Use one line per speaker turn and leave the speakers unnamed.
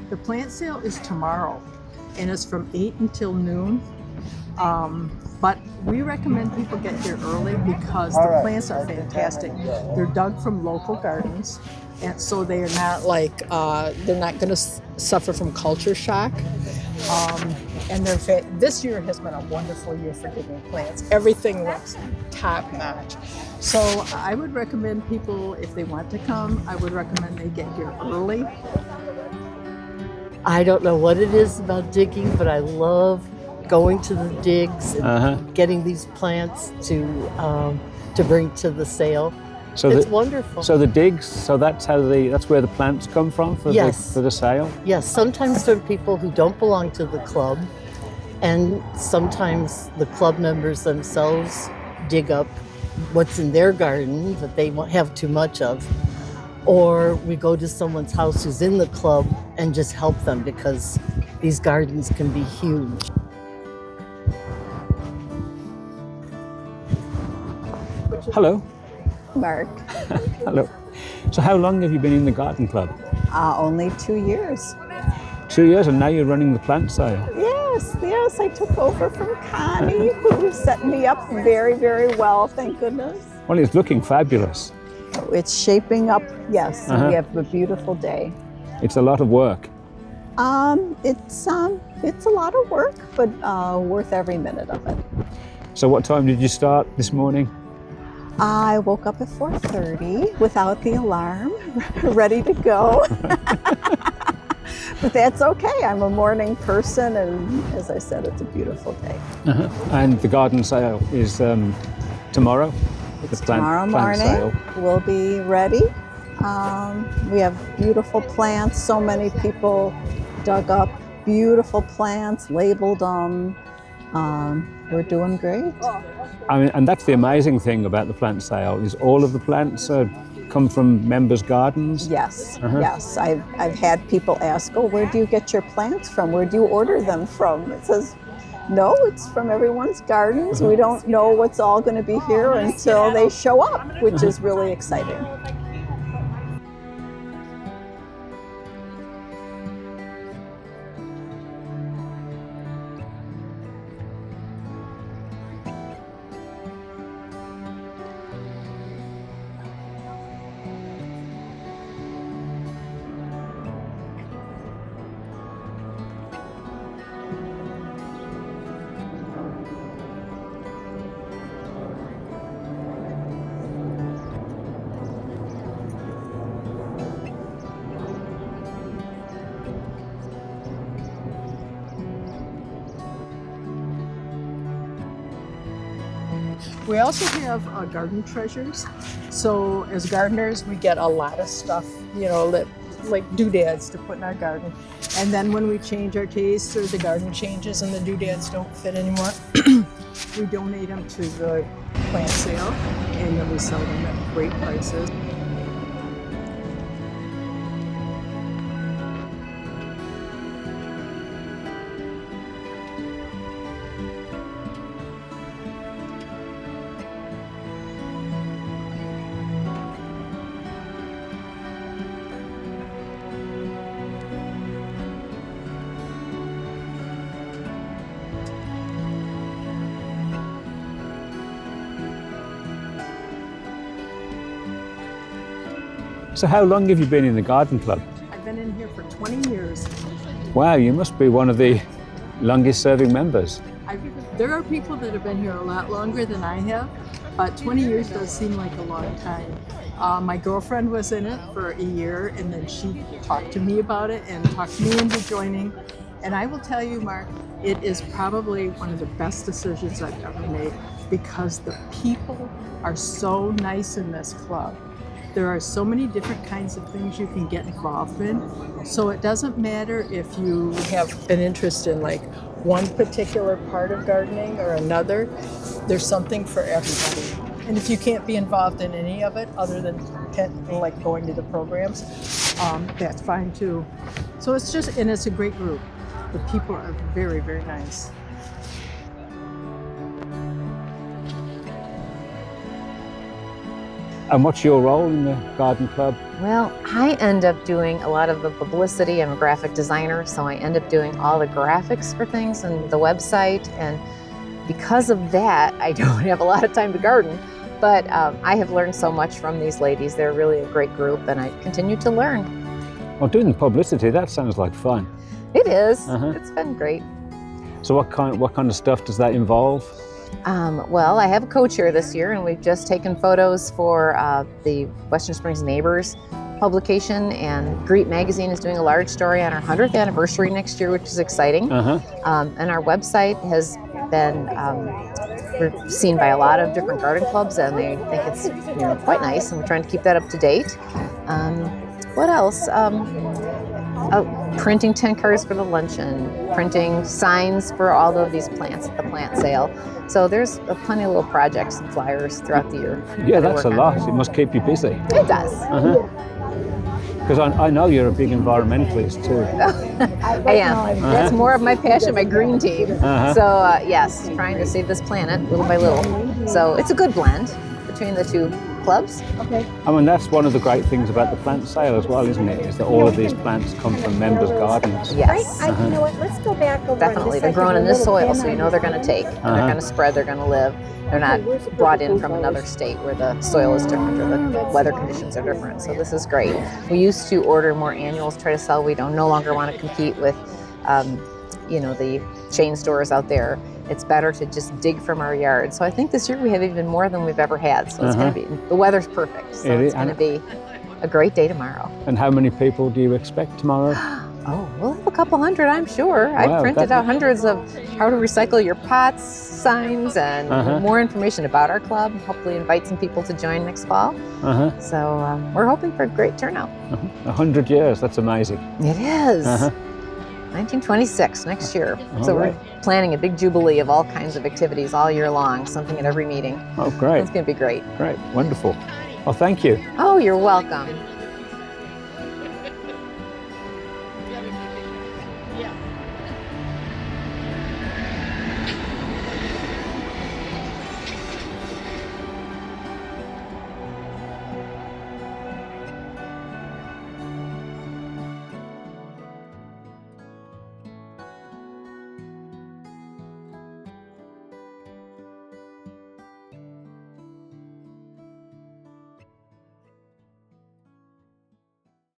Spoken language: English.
The plant sale is tomorrow, and it's from 8 until noon. But we recommend people get here early because the plants are fantastic. They're dug from local gardens, and so they are not like they're not going to suffer from culture shock. And this year has been a wonderful year for digging plants. Everything looks top notch. So I would recommend people, if they want to come, I would recommend they get here early.
I don't know what it is about digging, but I love going to the digs and getting these plants to bring to the sale. So it's wonderful.
So the digs, so that's where the plants come from for the sale?
Yes, sometimes there are people who don't belong to the club, and sometimes the club members themselves dig up what's in their garden that they won't have too much of. Or we go to someone's house who's in the club and just help them because these gardens can be huge.
Hello.
Mark.
Hello. So how long have you been in the garden club?
Only 2 years.
2 years, and now you're running the plant sale.
Yes, I took over from Connie, who set me up very, very well, thank goodness.
Well, it's looking fabulous.
It's shaping up, yes, we have a beautiful day.
It's a lot of work.
It's a lot of work, but worth every minute of it.
So what time did you start this morning?
I woke up at 4:30 without the alarm, ready to go. But that's okay. I'm a morning person, and as I said, it's a beautiful day.
And the garden sale is tomorrow?
It's tomorrow morning. We'll be ready. We have beautiful plants. So many people dug up beautiful plants, labeled them. We're doing great.
I mean, and that's the amazing thing about the plant sale is all of the plants come from members' gardens.
Yes, yes. I've had people ask, "Oh, where do you get your plants from? Where do you order them from?" It says, "No, it's from everyone's gardens. We don't know what's all going to be here until they show up," which is really exciting.
We also have garden treasures. So as gardeners, we get a lot of stuff, like doodads to put in our garden. And then when we change our taste or the garden changes and the doodads don't fit anymore, we donate them to the plant sale, and then we sell them at great prices.
So how long have you been in the garden club?
I've been in here for 20 years.
Wow, you must be one of the longest serving members.
There are people that have been here a lot longer than I have, but 20 years does seem like a long time. My girlfriend was in it for a year, and then she talked to me about it and talked me into joining. And I will tell you, Mark, it is probably one of the best decisions I've ever made because the people are so nice in this club. There are so many different kinds of things you can get involved in. So it doesn't matter if you have an interest in like one particular part of gardening or another. There's something for everybody. And if you can't be involved in any of it other than like going to the programs, that's fine too. So it's a great group. The people are very, very nice.
And what's your role in the garden club?
Well, I end up doing a lot of the publicity. I'm a graphic designer, so I end up doing all the graphics for things and the website. And because of that, I don't have a lot of time to garden. But I have learned so much from these ladies. They're really a great group, and I continue to learn.
Well, doing publicity, that sounds like fun.
It is. It's been great.
So what kind of stuff does that involve?
Well, I have a co-chair this year, and we've just taken photos for the Western Springs Neighbors publication, and Greet Magazine is doing a large story on our 100th anniversary next year, which is exciting. And our website has been seen by a lot of different garden clubs, and they think it's quite nice, and we're trying to keep that up to date. What else? Printing 10 cards for the luncheon, printing signs for all of these plants at the plant sale. So there's plenty of little projects and flyers throughout the year.
Yeah, that's a lot. It must keep you busy.
It does.
Because I know you're a big environmentalist too.
I am. That's more of my passion, my green team. So yes, trying to save this planet little by little. So it's a good blend between the two clubs.
I mean, that's one of the great things about the plant sale as well, isn't it? Is that all of these plants come from members' gardens.
Yes.
You know what? Let's go back over.
Definitely. They're grown in this soil, so you know they're going to take. And they're going to spread, they're going to live. They're not brought in from another state where the soil is different or the weather conditions are different. So this is great. We used to order more annuals, try to sell. We no longer want to compete with, the chain stores out there. It's better to just dig from our yard. So I think this year we have even more than we've ever had. So it's going to be, the weather's perfect. So it's going to be a great day tomorrow.
And how many people do you expect tomorrow?
Oh, we'll have a couple hundred, I'm sure. I've printed out hundreds of how to recycle your pots, signs, and more information about our club. Hopefully invite some people to join next fall. So we're hoping for a great turnout. 100
years, that's amazing.
It is. 1926, next year. So we're planning a big jubilee of all kinds of activities all year long, something at every meeting.
Oh, great.
It's going to be great.
Great, wonderful. Well, thank you.
Oh, you're welcome.